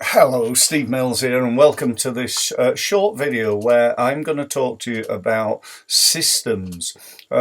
Hello, Steve Mills here, and welcome to this short video where I'm going to talk to you about systems,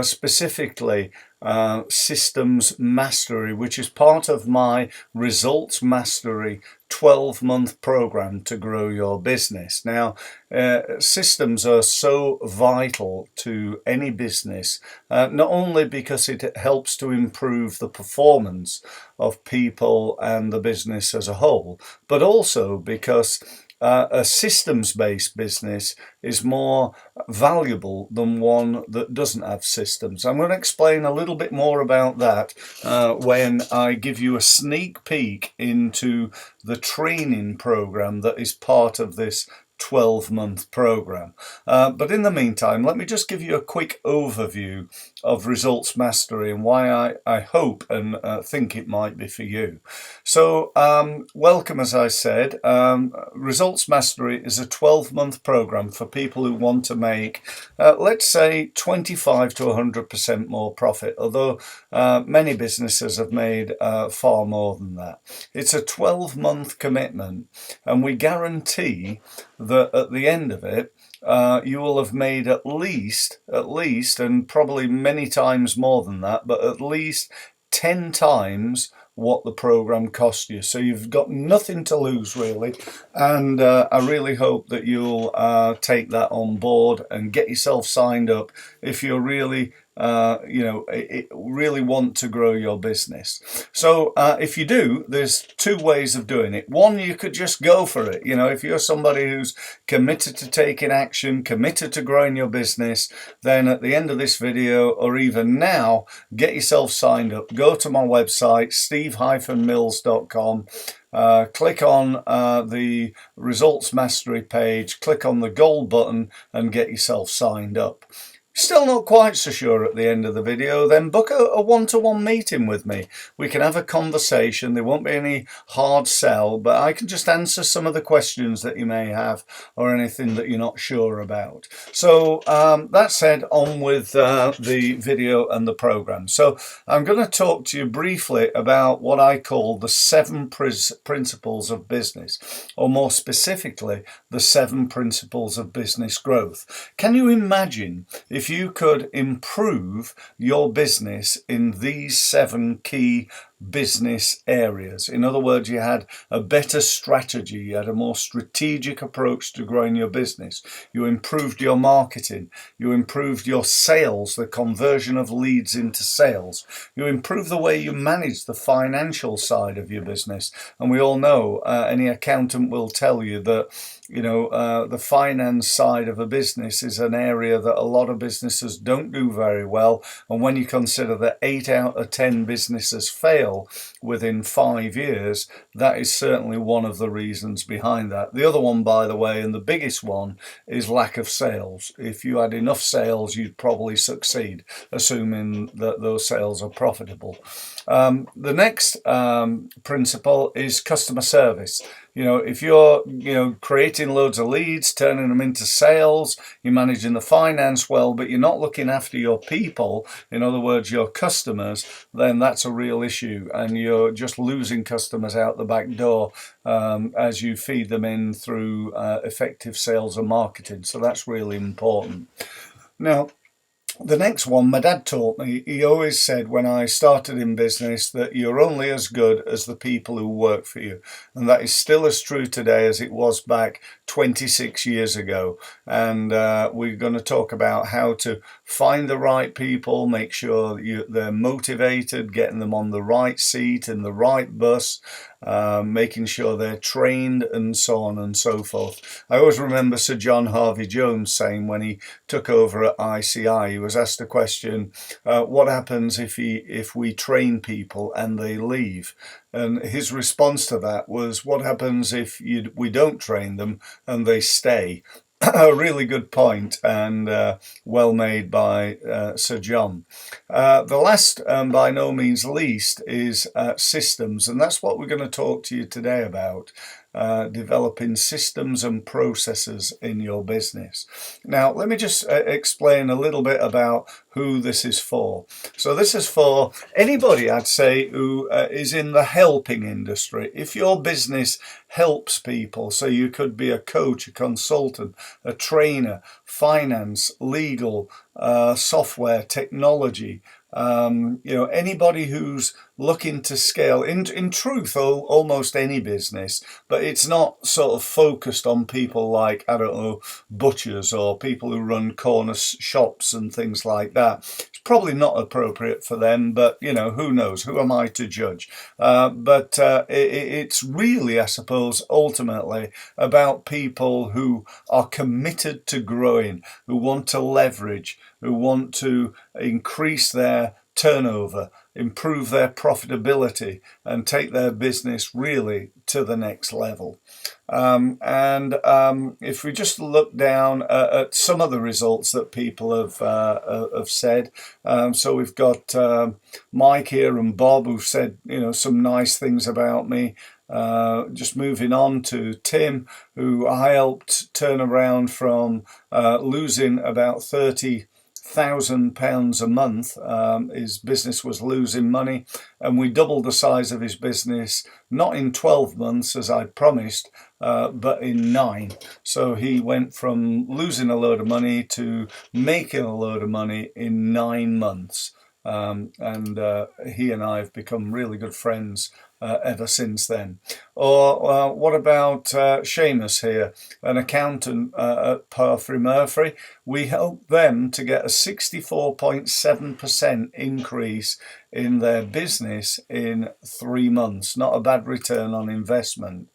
specifically systems mastery, which is part of my results mastery 12-month program to grow your business. Now, systems are so vital to any business, not only because it helps to improve the performance of people and the business as a whole, but also because a systems-based business is more valuable than one that doesn't have systems. I'm going to explain a little bit more about that when I give you a sneak peek into the training program that is part of this 12-month program. But in the meantime, let me just give you a quick overview of results mastery and why I hope and think it might be for you. So welcome, as I said. Results mastery is a 12-month program for people who want to make, let's say, 25 to 100% more profit, although many businesses have made far more than that. It's a 12-month commitment, and we guarantee that at the end of it, you will have made at least, and probably many times more than that, but at least 10 times what the program cost you. So you've got nothing to lose, really, and I really hope that you'll take that on board and get yourself signed up if you're really really want to grow your business. So if you do, there's two ways of doing it. One, you could just go for it. If you're somebody who's committed to taking action, committed to growing your business, then at the end of this video, or even now, get yourself signed up. Go to my website, steve-mills.com. Click on the results mastery page, click on the gold button and get yourself signed up. Still not quite so sure at the end of the video, then book a one-to-one meeting with me. We can have a conversation. There won't be any hard sell, but I can just answer some of the questions that you may have or anything that you're not sure about. So that said, on with the video and the program. So I'm going to talk to you briefly about what I call the 7 principles of business, or more specifically, the 7 principles of business growth. Can you imagine if you could improve your business in these 7 key business areas? In other words, you had a better strategy, you had a more strategic approach to growing your business, you improved your marketing, you improved your sales, the conversion of leads into sales, you improved the way you manage the financial side of your business. And we all know, any accountant will tell you that the finance side of a business is an area that a lot of businesses don't do very well. And when you consider that 8 out of 10 businesses fail within 5 years, that is certainly one of the reasons behind that. The other one, by the way, and the biggest one, is lack of sales. If you had enough sales, you'd probably succeed, assuming that those sales are profitable. The next principle is customer service. If you're creating loads of leads, turning them into sales, you're managing the finance well, but you're not looking after your people, in other words your customers, then that's a real issue, and you're just losing customers out the back door as you feed them in through effective sales and marketing. So that's really important. Now, the next one, my dad taught me. He always said when I started in business that you're only as good as the people who work for you. And that is still as true today as it was back 26 years ago. And we're going to talk about how to find the right people, make sure they're motivated, getting them on the right seat in the right bus, making sure they're trained, and so on and so forth. I always remember Sir John Harvey Jones saying when he took over at ICI, he was asked a question, what happens if we train people and they leave? And his response to that was, what happens if we don't train them and they stay? A really good point, and well made by Sir John. The last, and by no means least, is systems, and that's what we're going to talk to you today about. developing systems and processes in your business. Now, let me just explain a little bit about who this is for. So this is for anybody, I'd say, who is in the helping industry. If your business helps people, so you could be a coach, a consultant, a trainer, finance, legal, software, technology, anybody who's looking to scale, in truth, almost any business, but it's not sort of focused on people like, I don't know, butchers or people who run corner shops and things like that. It's probably not appropriate for them, but, who knows? Who am I to judge? But it's really, I suppose, ultimately about people who are committed to growing, who want to leverage, who want to increase their turnover, improve their profitability, and take their business really to the next level. If we just look down at some of the results that people have said, so we've got Mike here and Bob who've said some nice things about me. Just moving on to Tim, who I helped turn around from losing about £30,000 a month. His business was losing money, and we doubled the size of his business, not in 12 months as I promised, but in 9. So he went from losing a load of money to making a load of money in 9 months. He and I have become really good friends ever since then. Or what about Seamus here, an accountant at Parfrey Murphy? We helped them to get a 64.7% increase in their business in 3 months. Not a bad return on investment.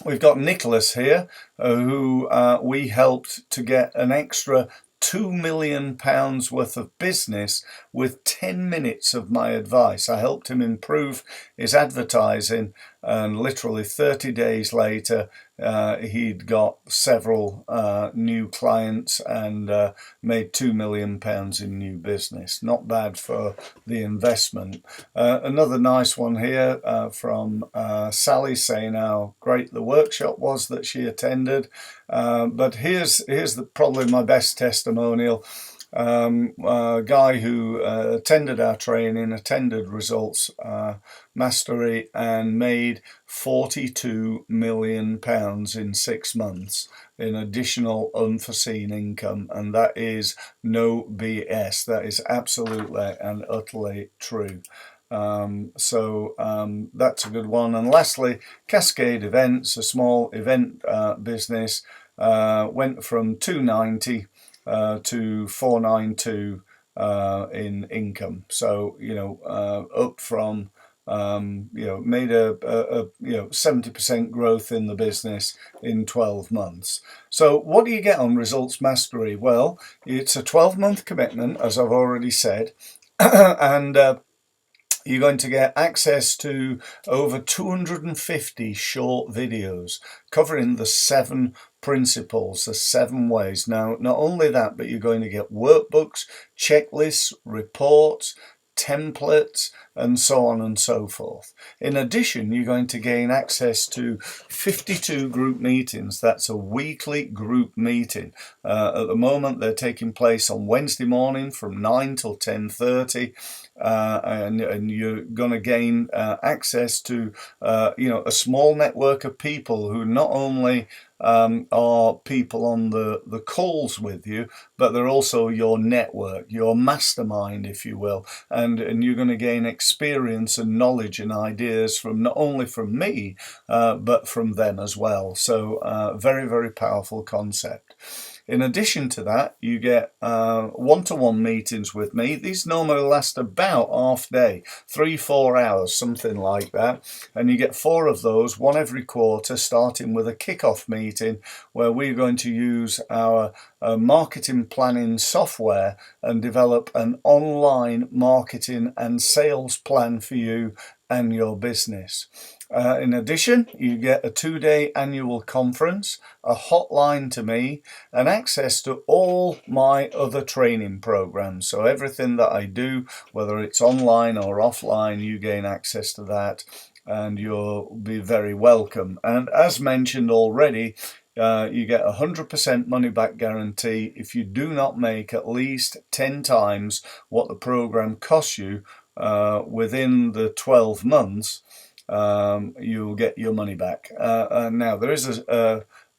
We've got Nicholas here, who we helped to get an extra £2 million worth of business with 10 minutes of my advice. I helped him improve his advertising, and literally 30 days later he'd got several new clients and made £2 million in new business. Not bad for the investment. Another nice one here from Sally, saying how great the workshop was that she attended. But here's probably my best testimonial. A guy who attended our training, attended Results Mastery, and made £42 million in 6 months in additional unforeseen income, and that is no BS. That is absolutely and utterly true. That's a good one. And lastly, Cascade Events, a small event business, went from 290 to 492 in income. So up from made a 70% growth in the business in 12 months. So what do you get on Results Mastery? Well, it's a 12-month commitment, as I've already said, and you're going to get access to over 250 short videos covering the 7 principles, the 7 ways. Now, not only that, but you're going to get workbooks, checklists, reports, templates, and so on and so forth. In addition, you're going to gain access to 52 group meetings. That's a weekly group meeting. At the moment, they're taking place on Wednesday morning from 9 till 10:30. And you're going to gain access to a small network of people who not only are people on the calls with you, but they're also your network, your mastermind, if you will, and you're going to gain experience and knowledge and ideas from not only from me but from them as well. So very, very powerful concept. In addition to that, you get one-to-one meetings with me. These normally last about half day, 3-4 hours, something like that. And you get 4 of those, one every quarter, starting with a kick-off meeting where we're going to use our marketing planning software and develop an online marketing and sales plan for you and your business. In addition, you get a 2-day annual conference, a hotline to me, and access to all my other training programs. So everything that I do, whether it's online or offline, you gain access to that. and you'll be very welcome. And as mentioned already, you get 100% money back guarantee if you do not make at least 10 times what the program costs you within the 12 months. You'll get your money back. Now, there is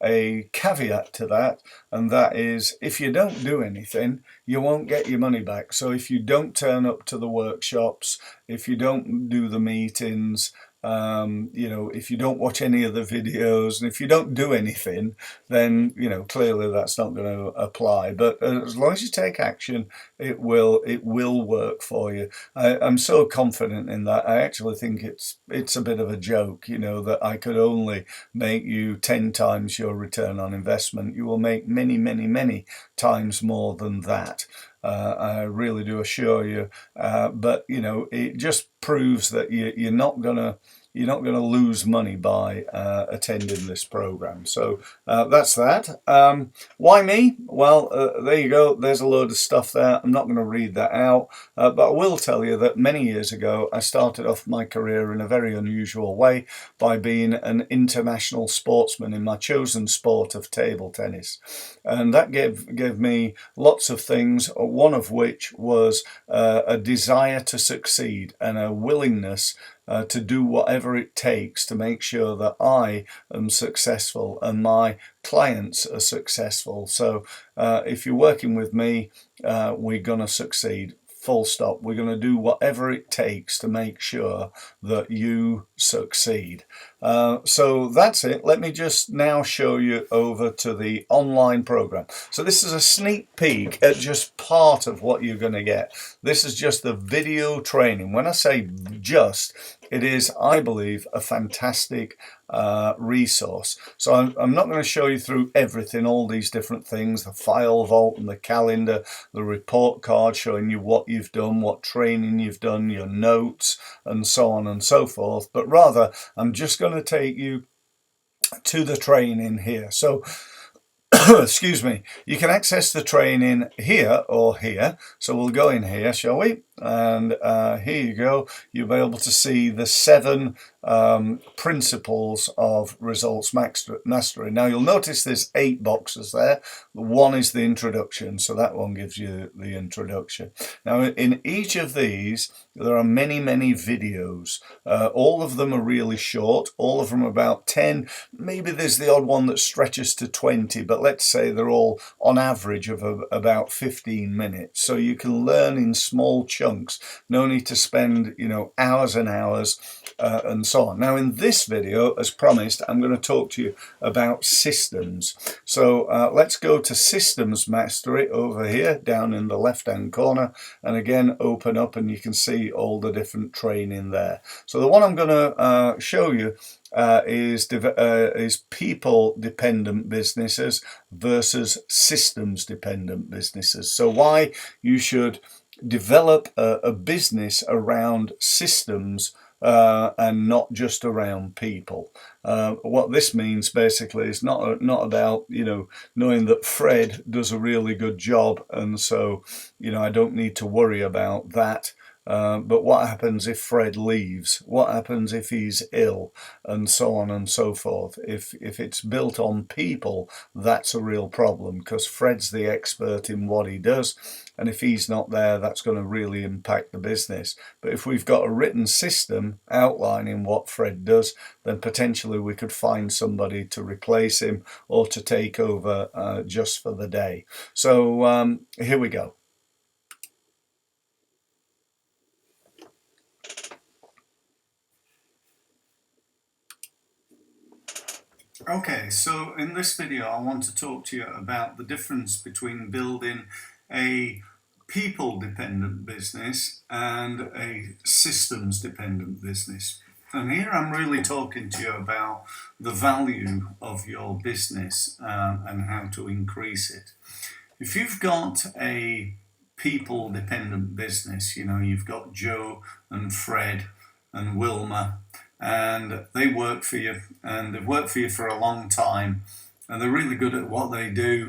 a caveat to that, and that is if you don't do anything, you won't get your money back. So if you don't turn up to the workshops, if you don't do the meetings, if you don't watch any of the videos, and if you don't do anything, then clearly that's not going to apply. But as long as you take action, it will work for you. I'm so confident in that. I actually think it's a bit of a joke, that I could only make you 10 times your return on investment. You will make many, many, many times more than that. I really do assure you, but it just proves that you're not gonna lose money by attending this program. So that's that. Why me? Well, there you go. There's a load of stuff there. I'm not going to read that out, but I will tell you that many years ago I started off my career in a very unusual way by being an international sportsman in my chosen sport of table tennis, and that gave me lots of things. One of which was a desire to succeed and a willingness to do whatever it takes to make sure that I am successful and my clients are successful. So if you're working with me, we're going to succeed. Full stop. We're going to do whatever it takes to make sure that you succeed. So that's it. Let me just now show you over to the online program. So this is a sneak peek at just part of what you're going to get. This is just the video training. When I say just, it is, I believe, a fantastic resource. So I'm not going to show you through everything, all these different things, the file vault and the calendar, the report card showing you what you've done, what training you've done, your notes, and so on and so forth. But rather, I'm just going to take you to the training here. So excuse me, you can access the training here or here. So we'll go in here, shall we? And here you go. You'll be able to see the 7 principles of results mastery. Now you'll notice there's 8 boxes there. One is the introduction, so that one gives you the introduction. Now in each of these there are many videos. All of them are really short. All of them are about 10. Maybe there's the odd one that stretches to 20, but let's say they're all on average of about 15 minutes. So you can learn in small chunks. No need to spend hours and hours and so on. Now in this video, as promised, I'm going to talk to you about systems. So let's go to systems mastery over here down in the left hand corner, and again open up and you can see all the different training there. So the one I'm going to show you is people dependent businesses versus systems dependent businesses. So why you should develop a business around systems and not just around people. What this means basically is not about knowing that Fred does a really good job, and so I don't need to worry about that. But what happens if Fred leaves? What happens if he's ill? And so on and so forth. If it's built on people, that's a real problem, because Fred's the expert in what he does, and if he's not there, that's going to really impact the business. But if we've got a written system outlining what Fred does, then potentially we could find somebody to replace him or to take over just for the day. So here we go. Okay, so in this video I want to talk to you about the difference between building a people-dependent business and a systems-dependent business. And here I'm really talking to you about the value of your business and how to increase it. If you've got a people-dependent business, you've got Joe and Fred and Wilma, and they work for you, and they've worked for you for a long time, and they're really good at what they do.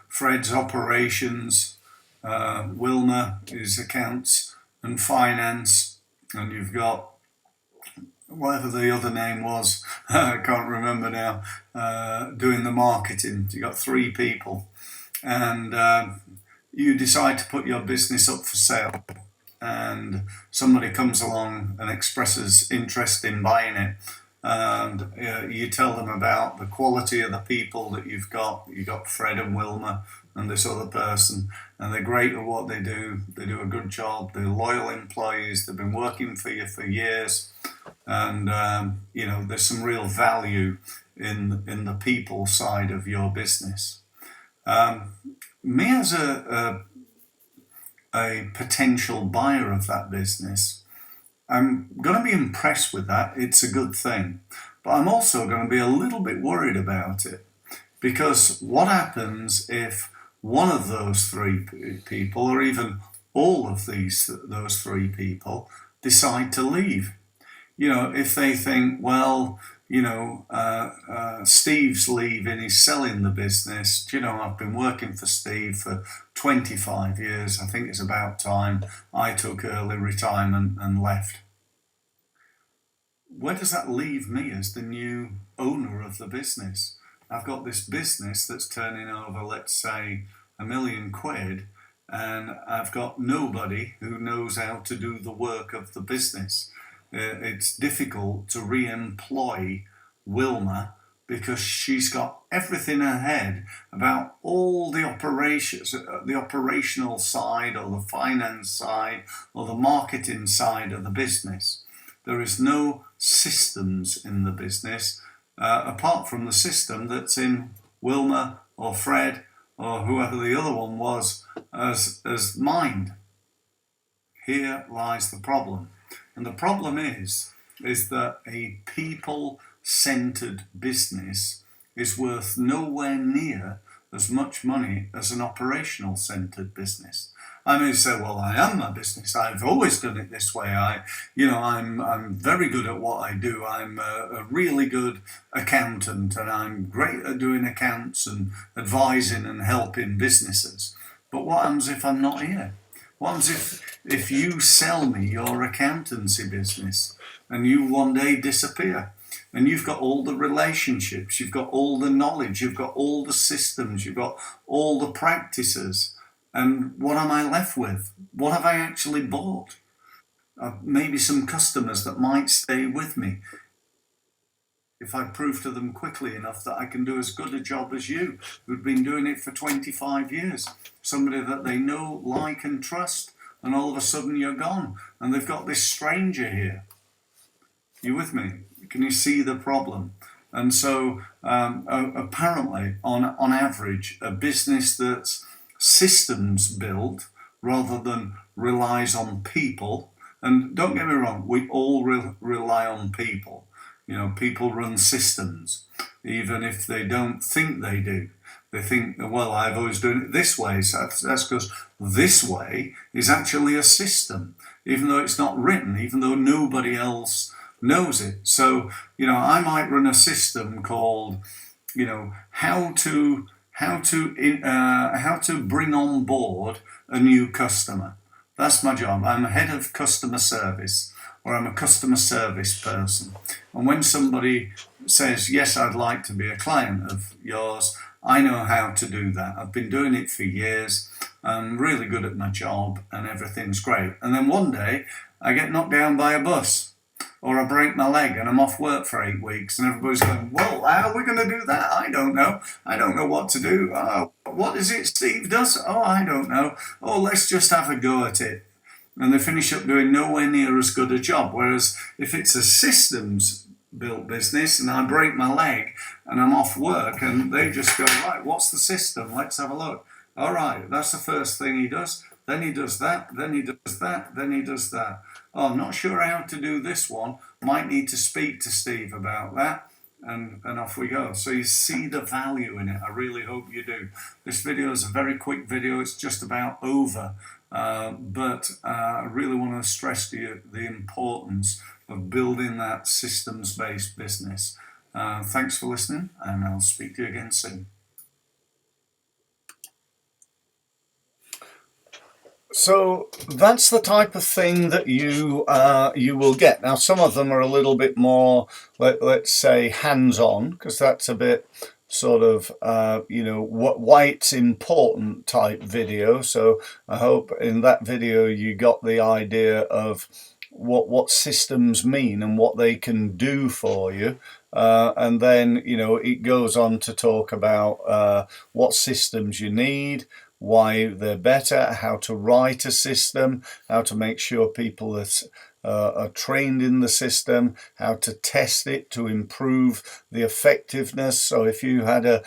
Fred's operations, Wilma is accounts and finance, and you've got whatever the other name was, I can't remember now, doing the marketing. You got three people, and you decide to put your business up for sale, and somebody comes along and expresses interest in buying it, and you tell them about the quality of the people that you've got. You've got Fred and Wilma and this other person, and they're great at what they do. They do a good job. They're loyal employees. They've been working for you for years, and there's some real value in the people side of your business. Me as a potential buyer of that business, I'm going to be impressed with that. It's a good thing. But I'm also going to be a little bit worried about it, because what happens if one of those three people, or even all of those three people, decide to leave? If they think, well, Steve's leaving, he's selling the business. I've been working for Steve for 25 years. I think it's about time I took early retirement and left. Where does that leave me as the new owner of the business? I've got this business that's turning over, let's say, £1,000,000, and I've got nobody who knows how to do the work of the business. It's difficult to re-employ Wilma, because she's got everything in her head about all the operations, the operational side, or the finance side, or the marketing side of the business. There is no systems in the business, apart from the system that's in Wilma or Fred or whoever the other one was as mind. Here lies the problem. And the problem is that a people-centered business is worth nowhere near as much money as an operational-centered business. I may say, well, I am my business. I've always done it this way. I'm very good at what I do. I'm a really good accountant, and I'm great at doing accounts and advising and helping businesses. But what happens if I'm not here? What happens if you sell me your accountancy business and you one day disappear? And you've got all the relationships, you've got all the knowledge, you've got all the systems, you've got all the practices. And what am I left with? What have I actually bought? Maybe some customers that might stay with me if I prove to them quickly enough that I can do as good a job as you, who've been doing it for 25 years. Somebody that they know, like, and trust, and all of a sudden you're gone, and they've got this stranger here. You with me? Can you see the problem? And so apparently, on average, a business that's systems built rather than relies on people, and don't get me wrong, we all rely on people. People run systems, even if they don't think they do. They think, well, I've always done it this way, so that's because this way is actually a system, even though it's not written, even though nobody else knows it. So, I might run a system called, how to bring on board a new customer. That's my job. I'm a head of customer service, or I'm a customer service person. And when somebody says, yes, I'd like to be a client of yours, I know how to do that. I've been doing it for years. I'm really good at my job, and everything's great. And then one day I get knocked down by a bus, or I break my leg and I'm off work for 8 weeks, and everybody's going, well, how are we going to do that? I don't know. I don't know what to do. Oh, what is it Steve does? Oh, I don't know. Oh, let's just have a go at it. And they finish up doing nowhere near as good a job. Whereas if it's a systems built business and I break my leg and I'm off work, and they just go, right, what's the system? Let's have a look. All right, that's the first thing he does. Then he does that, then he does that, then he does that. Oh, I'm not sure how to do this one. Might need to speak to Steve about that. And off we go. So you see the value in it. I really hope you do. This video is a very quick video. It's just about over. But I really want to stress to you the importance of building that systems-based business. Thanks for listening, and I'll speak to you again soon. So that's the type of thing that you will get. Now, some of them are a little bit more, let's say, hands-on, because that's a bit sort of why it's important type video. So I hope in that video you got the idea of what systems mean and what they can do for you. And then, it goes on to talk about what systems you need, why they're better, how to write a system, how to make sure people are trained in the system, how to test it to improve the effectiveness. So if you had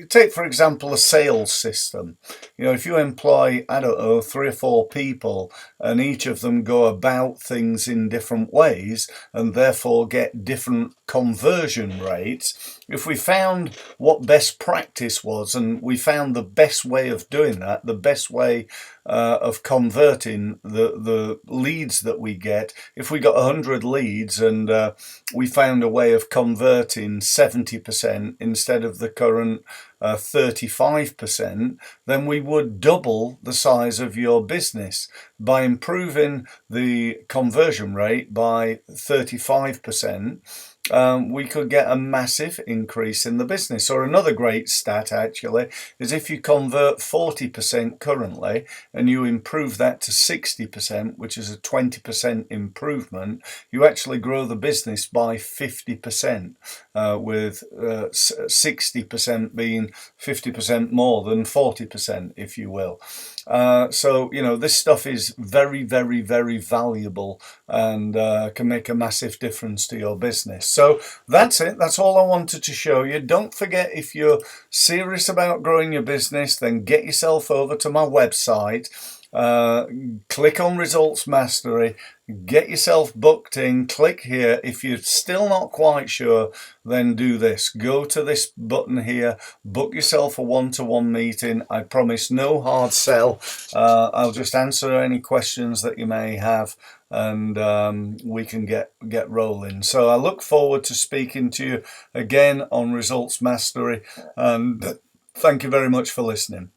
take for example a sales system, if you employ, I don't know, 3 or 4 people and each of them go about things in different ways and therefore get different conversion rates, if we found what best practice was and we found the best way of doing that, the best way of converting the leads that we get, if we got 100 leads and we found a way of converting 70% instead of the current 35%, then we would double the size of your business by improving the conversion rate by 35%. We could get a massive increase in the business. Or another great stat actually is if you convert 40% currently and you improve that to 60%, which is a 20% improvement, you actually grow the business by 50%, with 60% being 50% more than 40%, if you will. So this stuff is very, very, very valuable and can make a massive difference to your business. So that's it. That's all I wanted to show you. Don't forget, if you're serious about growing your business, then get yourself over to my website. Click on Results Mastery, get yourself booked in, click here. If you're still not quite sure, then do this. Go to this button here, book yourself a one-to-one meeting. I promise no hard sell. I'll just answer any questions that you may have and we can get rolling. So I look forward to speaking to you again on Results Mastery, and thank you very much for listening.